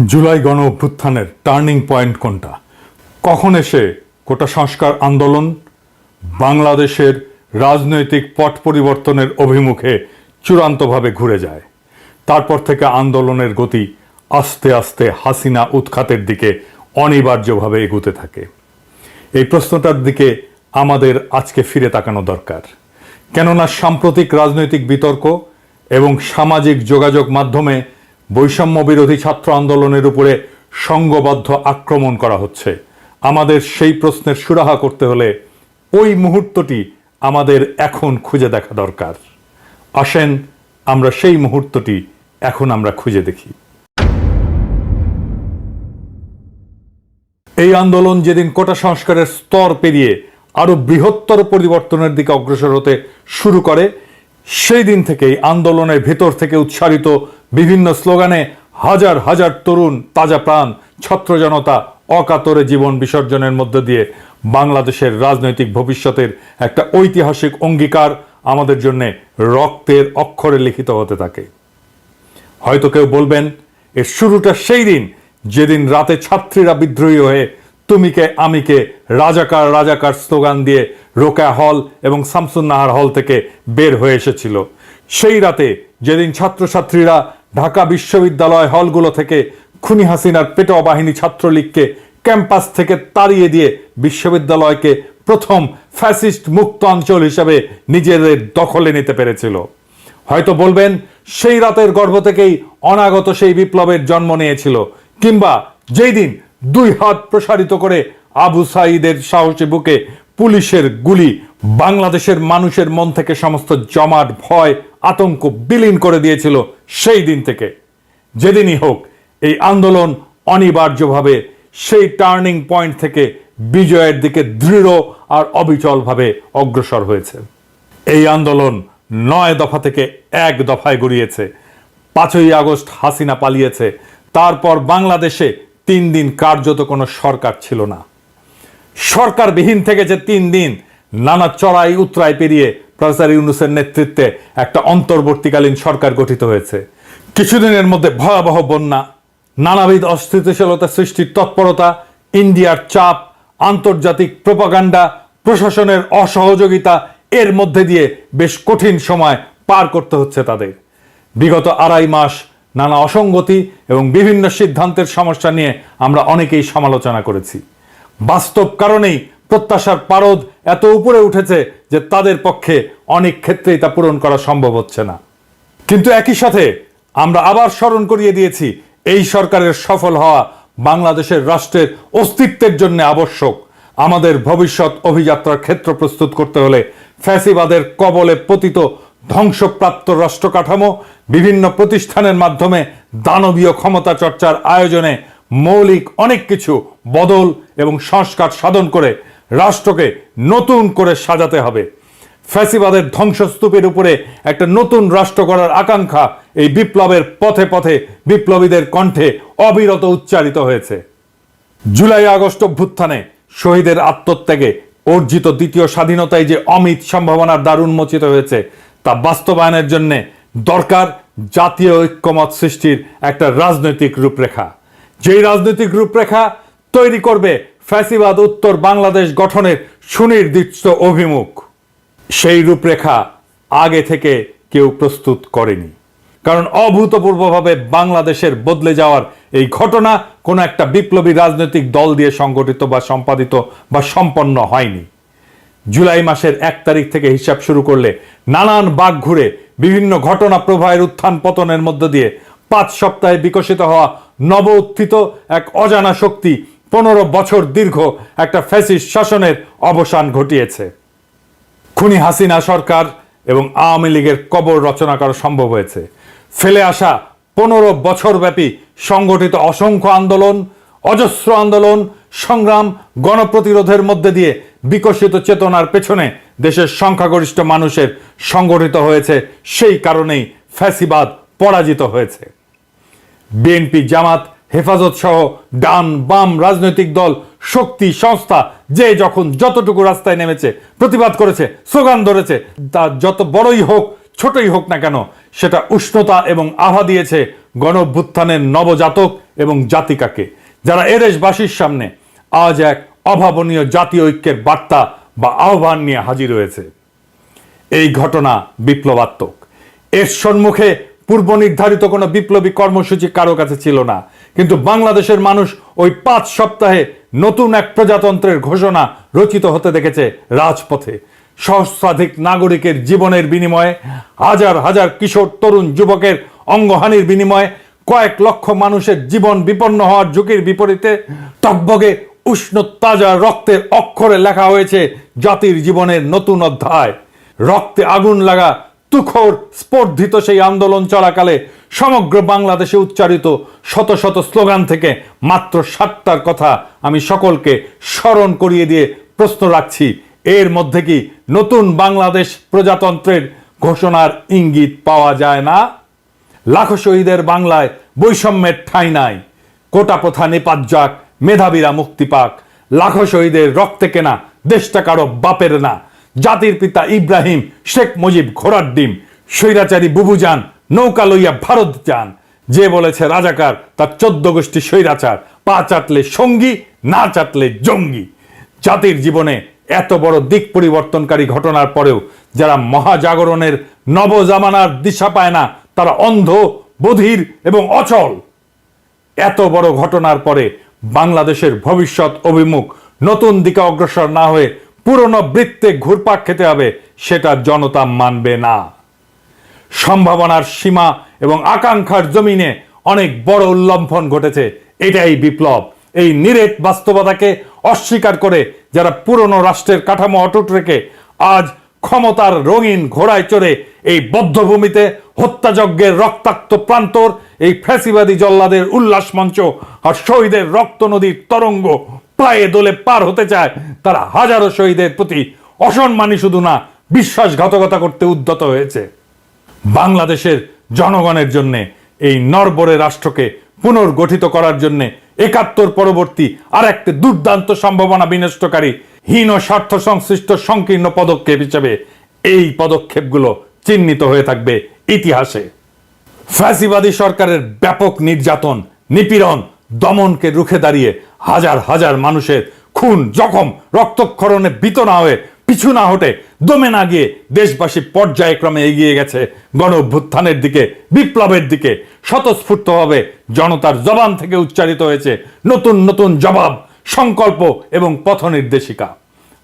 জুলাই গণ অভ্যুত্থানের turning point কোনটা? কখন এসে কোটা সংস্কার আন্দোলন বাংলাদেশের রাজনৈতিক পট পরিবর্তনের অভিমুখে চূড়ান্তভাবে ঘুরে যায়? তারপর থেকে আন্দোলনের গতি আস্তে আস্তে হাসিনা উৎখাতের দিকে অনিবার্যভাবে এগুতে থাকে। এই প্রশ্নটার দিকে আমাদের আজকে ফিরে তাকানো দরকার, কেননা সাম্প্রতিক রাজনৈতিক বিতর্ক এবং সামাজিক যোগাযোগ মাধ্যমে বৈষম্য বিরোধী ছাত্র আন্দোলনের উপরে সংঘবদ্ধ আক্রমণ করা হচ্ছে। আমাদের সেই প্রশ্নের সুরাহা করতে হলে ওই মুহূর্তটি আমাদের এখন খুঁজে দেখা দরকার। আসেন আমরা সেই মুহূর্তটি এখন আমরা খুঁজে দেখি। এই আন্দোলন যেদিন কোটা সংস্কারের স্তর পেরিয়ে আরো বৃহত্তর পরিবর্তনের দিকে অগ্রসর হতে শুরু করে, সেই দিন থেকেই আন্দোলনের ভেতর থেকে উচ্চারিত বিভিন্ন স্লোগানে হাজার হাজার তরুণ তাজা প্রাণ ছাত্র জনতা অকাতরে জীবন বিসর্জনের মধ্য দিয়ে বাংলাদেশের রাজনৈতিক ভবিষ্যতের একটা ঐতিহাসিক অঙ্গীকার আমাদের জন্য রক্তের অক্ষরে লিখিত হতে থাকে। হয়তো কেউ বলবেন এর শুরুটা সেই দিন যেদিন রাতে ছাত্রীরা বিদ্রোহী হয়ে তুমিকে আমিকে রাজাকার রাজাকার স্লোগান দিয়ে রোকেয়া হল এবং শামসুন্নাহার হল থেকে বের হয়ে এসেছিল। সেই রাতে যেদিন ছাত্রছাত্রীরা ঢাকা বিশ্ববিদ্যালয় হলগুলো থেকে খুনি হাসিনার পেটোয়া বাহিনী ছাত্রলীগকে ক্যাম্পাস থেকে তাড়িয়ে দিয়ে বিশ্ববিদ্যালয়কে প্রথম ফ্যাসিস্ট মুক্ত অঞ্চল হিসাবে নিজেদের দখলে নিতে পেরেছিল। হয়তো বলবেন সেই রাতের গর্ভ থেকেই অনাগত সেই বিপ্লবের জন্ম নিয়েছিল, কিংবা যেই দিন দুই হাত প্রসারিত করে আবু সাঈদের সাহসী বুকে পুলিশের গুলি বাংলাদেশের মানুষের মন থেকে সমস্ত জমাট ভয় আতঙ্ক বিলীন করে দিয়েছিল। সেই দিন থেকে যেদিনই হোক এই আন্দোলন অনিবার্যভাবে সেই টার্নিং পয়েন্ট থেকে বিজয়ের দিকে দৃঢ় আর অবিচলভাবে অগ্রসর হয়েছে। এই আন্দোলন 9 দফা থেকে 1 দফায় গড়িয়েছে। 5ই আগস্ট হাসিনা পালিয়েছে, তারপর বাংলাদেশে 3 দিন কার্যত কোনো সরকার ছিল না। সরকারবিহীন থেকে যে 3 দিন নানা চড়াই উতরাই পেরিয়ে প্রফেসর ইউনূসের নেতৃত্বে একটা অন্তর্বর্তীকালীন সরকার গঠিত হয়েছে। কিছুদিনের মধ্যে ভয়াবহ বন্যা, নানাবিধ অস্থিতিশীলতা সৃষ্টির তৎপরতা, ইন্ডিয়ার চাপ, আন্তর্জাতিক প্রোপাগান্ডা, প্রশাসনের অসহযোগিতা, এর মধ্যে দিয়ে বেশ কঠিন সময় পার করতে হচ্ছে তাদের। বিগত 2.5 মাস নানা অসঙ্গতি এবং বিভিন্ন সিদ্ধান্তের সমস্যা নিয়ে আমরা অনেকেই সমালোচনা করেছি। বাস্তব কারণেই প্রত্যাশার পারদ এত উপরে উঠেছে যে তাদের পক্ষে অনেক ক্ষেত্রেই তা পূরণ করা সম্ভব হচ্ছে না। কিন্তু একই সাথে আমরা আবার স্মরণ করিয়ে দিয়েছি এই সরকারের সফল হওয়া বাংলাদেশের রাষ্ট্রের অস্তিত্বের জন্য আবশ্যক। আমাদের ভবিষ্যৎ অভিযাত্রার ক্ষেত্র প্রস্তুত করতে হলে ফ্যাসিবাদের কবলে পতিত ধ্বংসপ্রাপ্ত রাষ্ট্র কাঠামো বিভিন্ন প্রতিষ্ঠানের মাধ্যমে দানবীয় ক্ষমতা চর্চার আয়োজনে মৌলিক অনেক কিছু বদল এবং সংস্কার সাধন করে রাষ্ট্রকে নতুন করে সাজাতে হবে। ফ্যাসিবাদের ধ্বংসস্তূপের উপরে একটা নতুন রাষ্ট্র গড়ার আকাঙ্ক্ষা এই বিপ্লবের পথে পথে বিপ্লবীদের কণ্ঠে অবিরত উচ্চারিত হয়েছে। জুলাই আগস্ট অভ্যুত্থানে শহীদের আত্মত্যাগে অর্জিত দ্বিতীয় স্বাধীনতায় যে অমিত সম্ভাবনার দ্বার উন্মোচিত হয়েছে তা বাস্তবায়নের জন্য দরকার জাতীয় ঐক্যমত সৃষ্টির একটা রাজনৈতিক রূপরেখা, যেই রাজনৈতিক রূপরেখা তৈরি করবে ফ্যাসিবাদ উত্তর বাংলাদেশ গঠনের সুনির্দিষ্ট অভিমুখ। সেই রূপরেখা আগে থেকে কেউ প্রস্তুত করেনি, কারণ অভূতপূর্বভাবে বাংলাদেশের বদলে যাওয়ার এই ঘটনা কোনো একটা বিপ্লবী রাজনৈতিক দল দিয়ে সংগঠিত বা সম্পাদিত বা সম্পন্ন হয়নি। জুলাই মাসের 1 তারিখ থেকে হিসাব শুরু করলে নানান বাঁক ঘুরে বিভিন্ন ঘটনা প্রবাহের উত্থান পতনের মধ্য দিয়ে 5 সপ্তাহে বিকশিত হওয়া নব উত্থিত এক অজানা শক্তি 15 বছর দীর্ঘ একটা ফ্যাসিস্ট শাসনের অবসান ঘটিয়েছে। খুনি হাসিনা সরকার এবং আওয়ামী লীগের কবর রচনা করা সম্ভব হয়েছে। ফেলে আসা 15 বছর ব্যাপী সংগঠিত অসংখ্য আন্দোলন, অজস্র আন্দোলন, সংগ্রাম, গণপ্রতিরোধের মধ্যে দিয়ে বিকশিত চেতনার পেছনে দেশের সংখ্যাগরিষ্ঠ মানুষের সংগঠিত হয়েছে। সেই কারণেই ফ্যাসিবাদ পরাজিত হয়েছে। বিএনপি, জামাত, হেফাজত সহ ডান বাম রাজনৈতিক দল, শক্তি, সংস্থা যে যখন যতটুকু রাস্তায় নেমেছে, প্রতিবাদ করেছে, স্লোগান ধরেছে, তা যত বড়ই হোক ছোটই হোক না কেন সেটা উষ্ণতা এবং আভা দিয়েছে গণ অভ্যুত্থানের নবজাতক এবং জাতিকাকে, যারা এদেশবাসীর সামনে আজ এক অভাবনীয় জাতীয় ঐক্যের বার্তা বা আহ্বান নিয়ে হাজির হয়েছে। এই ঘটনা বিপ্লবাত্মক। এর সম্মুখে পূর্ব নির্ধারিত কোনো বিপ্লবী কর্মসূচি কারো কাছে ছিল না, কিন্তু বাংলাদেশের মানুষ ওই 5 সপ্তাহে নতুন এক প্রজাতন্ত্রের ঘোষণা রচিত হতে দেখেছে রাজপথে। সহস্রাধিক নাগরিকের জীবনের বিনিময়ে, হাজার হাজার কিশোর তরুণ যুবকের অঙ্গহানির বিনিময়ে, কয়েক লক্ষ মানুষের জীবন বিপন্ন হওয়ার ঝুঁকির বিপরীতে টকবগে উষ্ণ তাজা রক্তের অক্ষরে লেখা হয়েছে জাতির জীবনের নতুন অধ্যায়। রক্তে আগুন লাগা তুখোর স্পর্ধিত সেই আন্দোলন চলাকালে সমগ্র বাংলাদেশে উচ্চারিত শত শত স্লোগান থেকে মাত্র 7টার কথা আমি সকলকে স্মরণ করিয়ে দিয়ে প্রশ্ন রাখছি, এর মধ্যে কি নতুন বাংলাদেশ প্রজাতন্ত্রের ঘোষণার ইঙ্গিত পাওয়া যায় না? লাখো শহীদের বাংলায় বৈষম্যের ঠাঁই নাই, কোটা প্রথা নিপাত যাক, মেধাবীরা মুক্তি পাক, লাখো শহীদের রক্তে কেনা দেশটা কারো বাপের না, জাতির পিতা ইব্রাহিম শেখ মুজিব ঘোড়ার ডিম, স্বৈরাচারী বুবু যান নৌকা লইয়া ভারত যান, যে বলেছে রাজাকার তার 14 গোষ্ঠী স্বৈরাচার, পা চাটলে সঙ্গী না চাটলে জঙ্গি। জাতির জীবনে এত বড় দিক পরিবর্তনকারী ঘটনার পরেও যারা মহাজাগরণের নবজামানার দিশা পায় না, তারা অন্ধ, বধির এবং অচল। এত বড় ঘটনার পরে বাংলাদেশের ভবিষ্যৎ অভিমুখ নতুন দিকে অগ্রসর না হয়ে পুরনো বৃত্তে ঘুরপাক খেতে হবে, সেটা জনতা মানবে না। সম্ভাবনার সীমা এবং আকাঙ্ক্ষার জমিনে অনেক বড় উল্লম্ফন ঘটেছে, এটাই বিপ্লব। এই নিরেট বাস্তবতাকে অস্বীকার করে যারা পুরনো রাষ্ট্রের কাঠামো অটুট রেখে আজ ক্ষমতার রঙিন ঘোড়ায় চড়ে এই বদ্ধভূমিতে হত্যাযজ্ঞের রক্তাক্ত প্রান্তর, এই ফ্যাসিবাদী জল্লাদের উল্লাস মঞ্চ আর শহীদের রক্ত নদীর তরঙ্গ পায়ে দোলে পার হতে চায়, তারা হাজারো শহীদের প্রতি অসম্মানী শুধু না, বিশ্বাসঘাতকতা করতে উদ্যত হয়েছে। বাংলাদেশের জনগণের জন্য এই নরবরে রাষ্ট্রকে পুনর্গঠিত করার জন্য 71 পরবর্তী আর একটি দুর্দান্ত সম্ভাবনা বিনষ্টকারী হীন স্বার্থ সংশ্লিষ্ট সংকীর্ণ পদক্ষেপ হিসেবে এই পদক্ষেপগুলো চিহ্নিত হয়ে থাকবে ইতিহাসে। ফ্যাসিবাদী সরকারের ব্যাপক নির্যাতন, নিপীড়ন, দমনকে রুখে দাঁড়িয়ে হাজার হাজার মানুষের খুন, জখম, রক্তক্ষরণে ভীত না হয়ে, পিছু না হটে, দমে না গিয়ে দেশবাসী পর্যায়ক্রমে এগিয়ে গেছে গণ অভ্যুত্থানের দিকে, বিপ্লবের দিকে। স্বতঃস্ফূর্তভাবে জনতার জবান থেকে উচ্চারিত হয়েছে নতুন নতুন জবাব, সংকল্প এবং পথ নির্দেশিকা।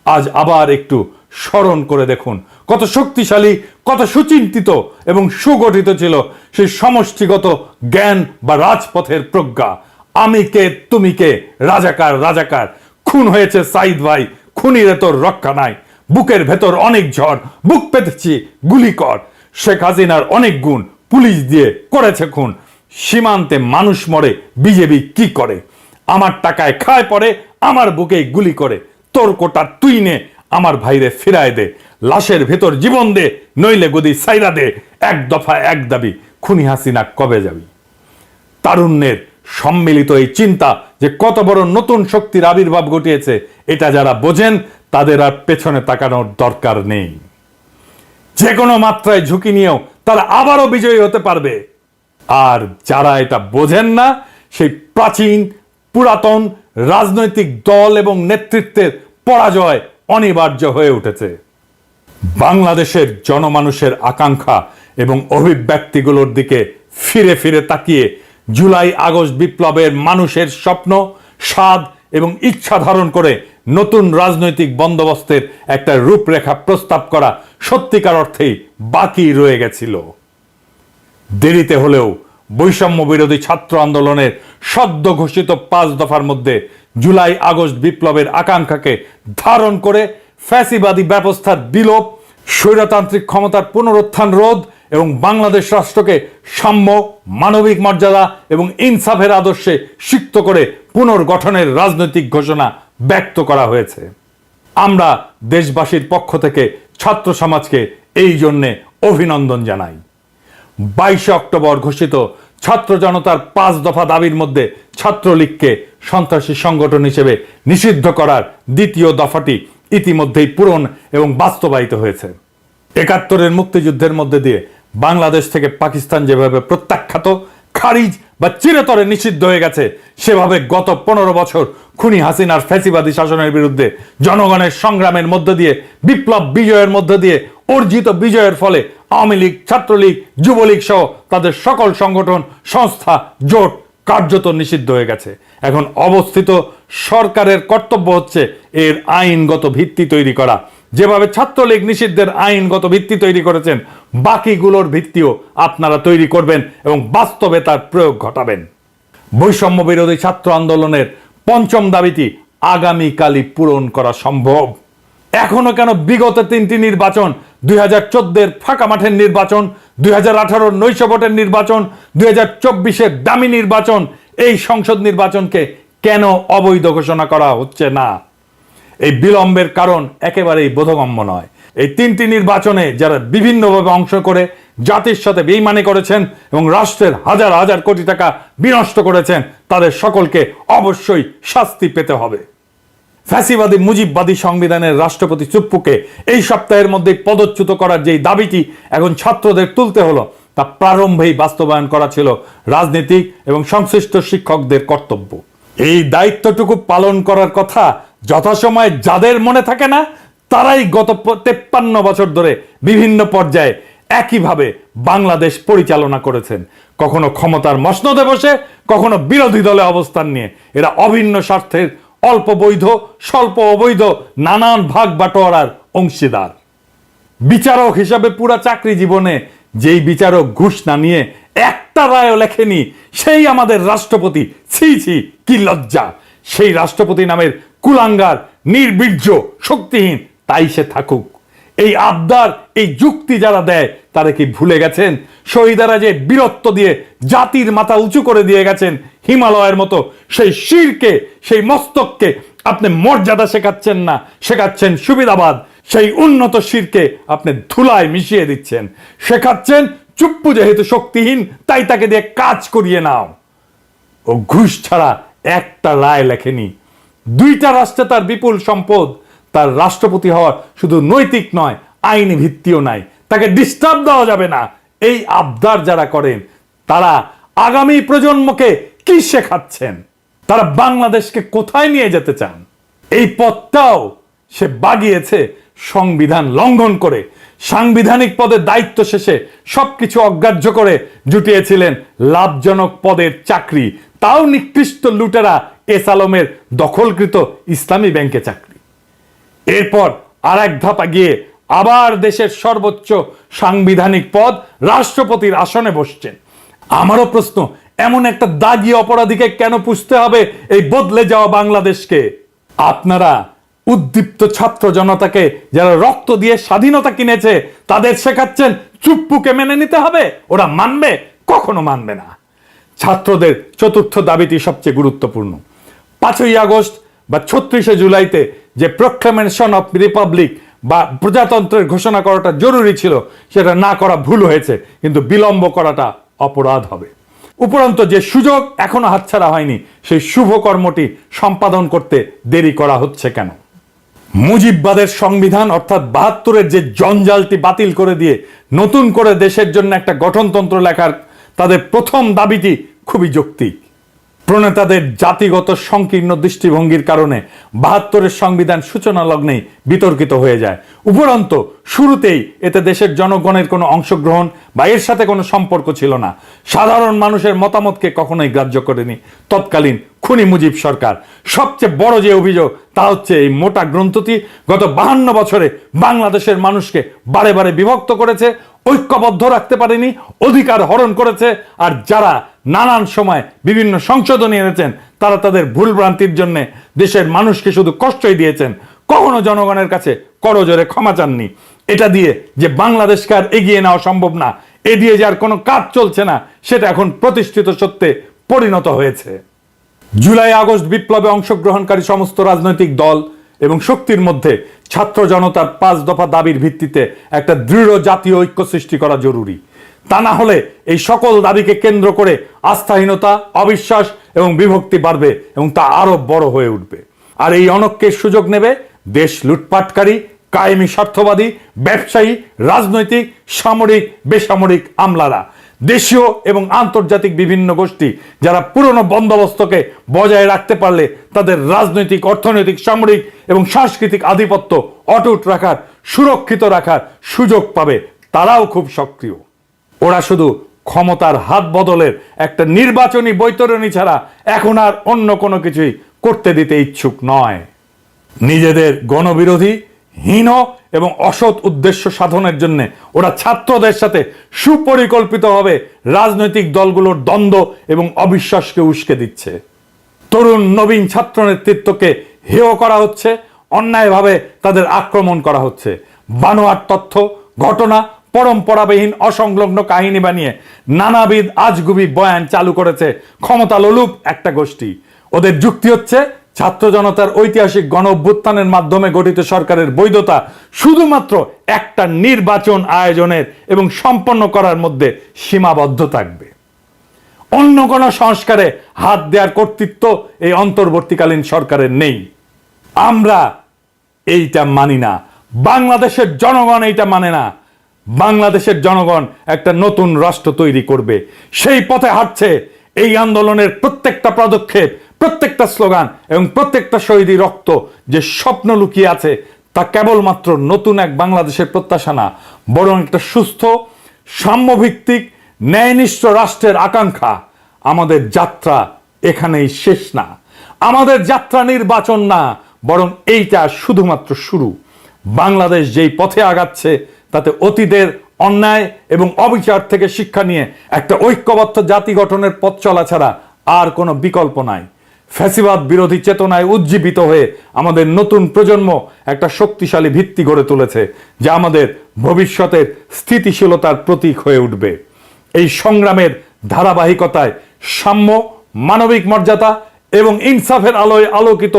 আজ আবার একটু স্মরণ করে দেখুন কত শক্তিশালী, কত সুচিন্তিত এবং সুগঠিত ছিল সেই সমষ্টিগত জ্ঞান বা রাজপথের প্রজ্ঞা। আমি কে, তুমি কে, রাজাকার রাজাকার, খুন হয়েছে সাইদ ভাই, খুনিরে তোর রক্ষা নাই, বুকের ভেতর অনেক ঝড়, বুক পেতেছি গুলি কর, শেখ হাসিনার অনেক গুণ, পুলিশ দিয়ে করেছে খুন, সীমান্তে মানুষ মরে, বিজেপি কি করে, আমার টাকায় খায় পরে, আমার বুকে গুলি করে, তোর কোটা তুই নে, আমার ভাইরে ফিরায় দে, লাশের ভেতর জীবন দে, নইলে গদি সাইরা দে, এক দফা এক দাবি, খুনি হাসিনা কবে যাবি। তারুণ্যের সম্মিলিত এই চিন্তা যে কত বড় নতুন শক্তির আবির্ভাব ঘটিয়েছে, এটা যারা বোঝেন তাদের আর পেছনে তাকানোর দরকার নেই। যে কোনো মাত্রায় ঝুঁকি নিয়েও তারা আবারও বিজয়ী হতে পারবে। আর যারা এটা বোঝেন না, সেই প্রাচীন পুরাতন রাজনৈতিক দল এবং নেতৃত্বের পরাজয় অনিবার্য হয়ে উঠেছে। বাংলাদেশের জনমানুষের আকাঙ্ক্ষা এবং অভিব্যক্তিগুলোর দিকে ফিরে ফিরে তাকিয়ে জুলাই আগস্ট বিপ্লবের মানুষের স্বপ্ন, স্বাদ এবং ইচ্ছা ধারণ করে নতুন রাজনৈতিক বন্দোবস্তের একটা রূপরেখা প্রস্তাব করা সত্যিকার অর্থেই বাকি রয়ে গেছিল। দেরিতে হলেও বৈষম্য বিরোধী ছাত্র আন্দোলনের সদ্য ঘোষিত 5 দফার মধ্যে জুলাই আগস্ট বিপ্লবের আকাঙ্ক্ষাকে ধারণ করে ফ্যাসিবাদী ব্যবস্থার বিলোপ, স্বৈরতান্ত্রিক ক্ষমতার পুনরুত্থান রোধ এবং বাংলাদেশ রাষ্ট্রকে সাম্য, মানবিক মর্যাদা এবং ইনসাফের আদর্শে সিক্ত করে পুনর্গঠনের রাজনৈতিক ঘোষণা ব্যক্ত করা হয়েছে। আমরা দেশবাসীর পক্ষ থেকে ছাত্র সমাজকে এই জন্যে অভিনন্দন জানাই। 22 অক্টোবর ঘোষিত ছাত্র জনতার 5 দফা দাবির মধ্যে ছাত্রলীগকে সন্ত্রাসী সংগঠন হিসেবে নিষিদ্ধ করার দ্বিতীয় দফাটি ইতিমধ্যেই পূরণ এবং বাস্তবায়িত হয়েছে। একাত্তরের মুক্তিযুদ্ধের মধ্যে দিয়ে বাংলাদেশ থেকে পাকিস্তান যেভাবে প্রত্যাখ্যাত, খারিজ বা চিরতরে নিষিদ্ধ হয়ে গেছে, সেভাবে গত 15 বছর খুনি হাসিনার ফ্যাসিবাদী শাসনের বিরুদ্ধে জনগণের সংগ্রামের মধ্য দিয়ে, বিপ্লব বিজয়ের মধ্য দিয়ে অর্জিত বিজয়ের ফলে আওয়ামী লীগ, ছাত্রলীগ, যুবলীগ সহ তাদের সকল সংগঠন, সংস্থা, জোট কার্যত নিষিদ্ধ হয়ে গেছে। এখন অবস্থিত সরকারের কর্তব্য হচ্ছে এর আইনগত ভিত্তি তৈরি করা। যেভাবে ছাত্রলীগ নিষিদ্ধের আইনগত ভিত্তি তৈরি করেছেন, বাকিগুলোর ভিত্তিও আপনারা তৈরি করবেন এবং বাস্তবে তার প্রয়োগ ঘটাবেন। বৈষম্য বিরোধী ছাত্র আন্দোলনের ৫ম দাবিটি আগামীকালই পূরণ করা সম্ভব। এখনো কেন বিগত 3টি নির্বাচন, 2014-এর ফাঁকা মাঠের নির্বাচন, 2018-র নৈশ ভোটের নির্বাচন, 2024-এর দামি নির্বাচন, এই সংসদ নির্বাচনকে কেন অবৈধ ঘোষণা করা হচ্ছে না? এই বিলম্বের কারণ একেবারেই বোধগম্য নয়। এই 3টি নির্বাচনে যারা বিভিন্নভাবে অংশ করে জাতির সাথে বেইমানি করেছেন এবং রাষ্ট্রের হাজার হাজার কোটি টাকা বিনষ্ট করেছেন, তাদের সকলকে অবশ্যই শাস্তি পেতে হবে। ফ্যাসিবাদী মুজিববাদী সংবিধানের রাষ্ট্রপতি চুপ্পুকে এই সপ্তাহের মধ্যে পদচ্যুত করার যেই দাবিটি এখন ছাত্রদের তুলতে হলো, তা প্রারম্ভেই বাস্তবায়ন করা ছিল রাজনীতিক এবং সংশ্লিষ্ট শিক্ষকদের কর্তব্য। এই দায়িত্বটুকু পালন করার কথা যথাসময়ে যাদের মনে থাকে না, তারাই গত 53 বছর ধরে বিভিন্ন পর্যায়ে একইভাবে বাংলাদেশ পরিচালনা করেছেন। কখনো ক্ষমতার মসনদে বসে, কখনো বিরোধী দলে অবস্থান নিয়ে। এরা অভিন্ন স্বার্থের অল্প বৈধ, স্বল্প অবৈধ নানান ভাগ বাটোয়ারার অংশীদার। বিচারক হিসাবে পুরা চাকরি জীবনে যেই বিচারক ঘুষ না নিয়ে একটা রায়ও লেখেনি, সেই আমাদের রাষ্ট্রপতি। ছি ছি, কি লজ্জা! সেই রাষ্ট্রপতি নামের কুলাঙ্গার, নির্বীর্য, শক্তিহীন, তাই সে থাকুক। এই আবদার, এই যুক্তি যারা দেয়, তারা কি ভুলে গেছেন শহীদারা যে বীরত্ব দিয়ে জাতির মাথা উঁচু করে দিয়ে গেছেন হিমালয়ের মতো? সেই শিরকে, সেই মস্তককে আপনি মর্যাদা শেখাচ্ছেন না, শেখাচ্ছেন সুবিধাবাদ। সেই উন্নত শিরকে আপনি ধুলায় মিশিয়ে দিচ্ছেন, শেখাচ্ছেন চুপ্পু যেহেতু শক্তিহীন, তাই তাকে দিয়ে কাজ করিয়ে নাও। ও ঘুষ ছাড়া একটা রায় লেখেনি। 2টা রাষ্ট্রে তার বিপুল সম্পদ। তার রাষ্ট্রপতি হওয়ার শুধু নৈতিক নয়, আইনি ভিত্তিও নাই। তাকে ডিস্টার্ব দেওয়া যাবে না। এই আবদার যারা করেন, তারা আগামী প্রজন্মকে কি শেখাচ্ছেন? তারা বাংলাদেশকে কোথায় নিয়ে যেতে চান? এই পথটাও সে বাগিয়েছে সংবিধান লঙ্ঘন করে। সাংবিধানিক পদের দায়িত্ব শেষে সবকিছু অগ্রাহ্য করে জুটিয়েছিলেন লাভজনক পদের চাকরি, তাও নিকৃষ্ট লুটেরা এস আলমের দখলকৃত ইসলামী ব্যাংকে চাকরি। এরপর আর এক ধাপ গিয়ে আবার দেশের সর্বোচ্চ সাংবিধানিক পদ রাষ্ট্রপতির আসনে বসছেন। আমারও প্রশ্ন, এমন একটা দাগী অপরাধীকে কেন পুষতে হবে এই বদলে যাওয়া বাংলাদেশকে? আপনারা উদ্দীপ্ত ছাত্র জনতাকে, যারা রক্ত দিয়ে স্বাধীনতা কিনেছে, তাদের শেখাচ্ছেন চুপ্পুকে মেনে নিতে হবে। ওরা মানবে? কখনো মানবে না। ছাত্রদের 4র্থ দাবিটি সবচেয়ে গুরুত্বপূর্ণ। 5ই আগস্ট বা 36শে জুলাইতে যে প্রোক্লামেশন অফ রিপাবলিক বা প্রজাতন্ত্রের ঘোষণা করাটা জরুরি ছিল, সেটা না করা ভুল হয়েছে, কিন্তু বিলম্ব করাটা অপরাধ হবে। উপরন্ত যে সুযোগ এখনো হাতছাড়া হয়নি, সেই শুভ কর্মটি সম্পাদন করতে দেরি করা হচ্ছে কেন? মুজিববাদের সংবিধান অর্থাৎ 72-এর যে জঞ্জালটি বাতিল করে দিয়ে নতুন করে দেশের জন্য একটা গঠনতন্ত্র লেখার তাদের প্রথম দাবিটি খুবই যৌক্তিক। প্রণেতাদের জাতিগত সংকীর্ণ দৃষ্টিভঙ্গির কারণে 72-এর সংবিধান সূচনা লগ্নেই বিতর্কিত হয়ে যায়। উপরন্ত শুরুতেই এতে দেশের জনগণের কোনো অংশগ্রহণ বা এর সাথে কোনো সম্পর্ক ছিল না। সাধারণ মানুষের মতামতকে কখনোই গ্রাহ্য করেনি তৎকালীন খুনি মুজিব সরকার। সবচেয়ে বড় যে অভিযোগ, তা হচ্ছে এই মোটা গ্রন্থটি গত 52 বছরে বাংলাদেশের মানুষকে বারে বারে বিভক্ত করেছে, ঐক্যবদ্ধ রাখতে পারেনি, অধিকার হরণ করেছে। আর যারা নানান সময় বিভিন্ন সংশোধনী এনেছেন, তারা তাদের ভুলভ্রান্তির জন্য দেশের মানুষকে শুধু কষ্টই দিয়েছেন, কখনো জনগণের কাছে করজোরে ক্ষমা চাননি। এটা দিয়ে যে বাংলাদেশকে আর এগিয়ে নেওয়া সম্ভব না, এ দিয়ে যার কোনো কাজ চলছে না, সেটা এখন প্রতিষ্ঠিত সত্যে পরিণত হয়েছে। জুলাই আগস্ট বিপ্লবে অংশগ্রহণকারী সমস্ত রাজনৈতিক দল এবং শক্তির মধ্যে ছাত্র জনতার 5 দফা দাবির ভিত্তিতে একটা দৃঢ় জাতীয় ঐক্য সৃষ্টি করা জরুরি। তা না হলে এই সকল দাবিকে কেন্দ্র করে আস্থাহীনতা, অবিশ্বাস এবং বিভক্তি বাড়বে এবং তা আরো বড় হয়ে উঠবে। আর এই অনৈক্যের সুযোগ নেবে দেশ লুটপাটকারী, কায়েমি স্বার্থবাদী, ব্যবসায়ী, রাজনৈতিক, সামরিক, বেসামরিক আমলারা, দেশীয় এবং আন্তর্জাতিক বিভিন্ন গোষ্ঠী যারা পুরনো বন্দোবস্তকে বজায় রাখতে পারলে তাদের রাজনৈতিক, অর্থনৈতিক, সামরিক এবং সাংস্কৃতিক আধিপত্য অটুট রাখার, সুরক্ষিত রাখার সুযোগ পাবে, তারাও খুব সক্রিয়। ওরা শুধু ক্ষমতার হাত বদলের একটা নির্বাচনী বৈতরণী ছাড়া এখন আর অন্য কোনো কিছুই করতে দিতে ইচ্ছুক নয়। নিজেদের গণবিরোধী, হীন এবং অসৎ উদ্দেশ্য সাধনের জন্য ওরা ছাত্রদের সাথে সুপরিকল্পিতভাবে রাজনৈতিক দলগুলোর দ্বন্দ্ব এবং অবিশ্বাসকে উস্কে দিচ্ছে। তরুণ নবীন ছাত্র নেতৃত্বকে হেয় করা হচ্ছে, অন্যায়ভাবে তাদের আক্রমণ করা হচ্ছে। বানোয়াট তথ্য, ঘটনা, পরম্পরাবিহীন অসংলগ্ন কাহিনী বানিয়ে নানাবিধ আজগুবি বয়ান চালু করেছে ক্ষমতা লোলুপ একটা গোষ্ঠী। ওদের যুক্তি হচ্ছে ছাত্র জনতার ঐতিহাসিক গণ অভ্যুত্থানের মাধ্যমে গঠিত সরকারের বৈধতা শুধুমাত্র একটা নির্বাচন আয়োজনের এবং সম্পন্ন করার মধ্যে সীমাবদ্ধ থাকবে। অন্য কোনো সংস্কারে হাত দেওয়ার কর্তৃত্ব এই অন্তর্বর্তীকালীন সরকারের নেই। আমরা এইটা মানি না, বাংলাদেশের জনগণ এইটা মানে না। বাংলাদেশের জনগণ একটা নতুন রাষ্ট্র তৈরি করবে, সেই পথে হাঁটছে। এই আন্দোলনের প্রত্যেকটা পদক্ষেপ, প্রত্যেকটা স্লোগান এবং প্রত্যেকটা শহীদি রক্ত যে স্বপ্ন লুকিয়ে আছে তা কেবলমাত্র নতুন এক বাংলাদেশের প্রত্যাশা না, বরং একটা সুস্থ, সাম্যভিত্তিক, ন্যায়নিষ্ঠ রাষ্ট্রের আকাঙ্ক্ষা। আমাদের যাত্রা এখানেই শেষ না, আমাদের যাত্রা নির্বাচন না, বরং এইটা শুধুমাত্র শুরু। বাংলাদেশ যেই পথে আগাচ্ছে তাতে অতীতের অন্যায় এবং অবিচার থেকে শিক্ষা নিয়ে একটা ঐক্যবদ্ধ জাতি গঠনের পথ চলা ছাড়া আর কোনো বিকল্প নাই। ফ্যাসিবাদ বিরোধী চেতনায় উজ্জীবিত হয়ে আমাদের নতুন প্রজন্ম একটা শক্তিশালী ভিত্তি গড়ে তুলেছে, যা আমাদের ভবিষ্যতের স্থিতিশীলতার প্রতীক হয়ে উঠবে। এই সংগ্রামের ধারাবাহিকতায় সাম্য, মানবিক মর্যাদা এবং ইনসাফের আলোয় আলোকিত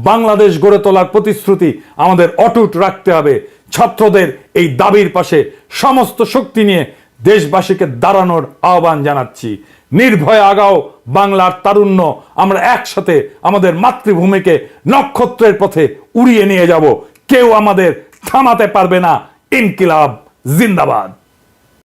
বাংলাদেশ গড়ে তোলার প্রতিশ্রুতি আমাদের অটুট রাখতে হবে। ছাত্রদের এই দাবির পাশে সমস্ত শক্তি নিয়ে দেশবাসীকে দাঁড়ানোর আহ্বান জানাচ্ছি। নির্ভয়ে আগাও বাংলার তারুণ্য, আমরা একসাথে আমাদের মাতৃভূমিকে নক্ষত্রের পথে উড়িয়ে নিয়ে যাব। কেউ আমাদের থামাতে পারবে না। ইনকিলাব জিন্দাবাদ।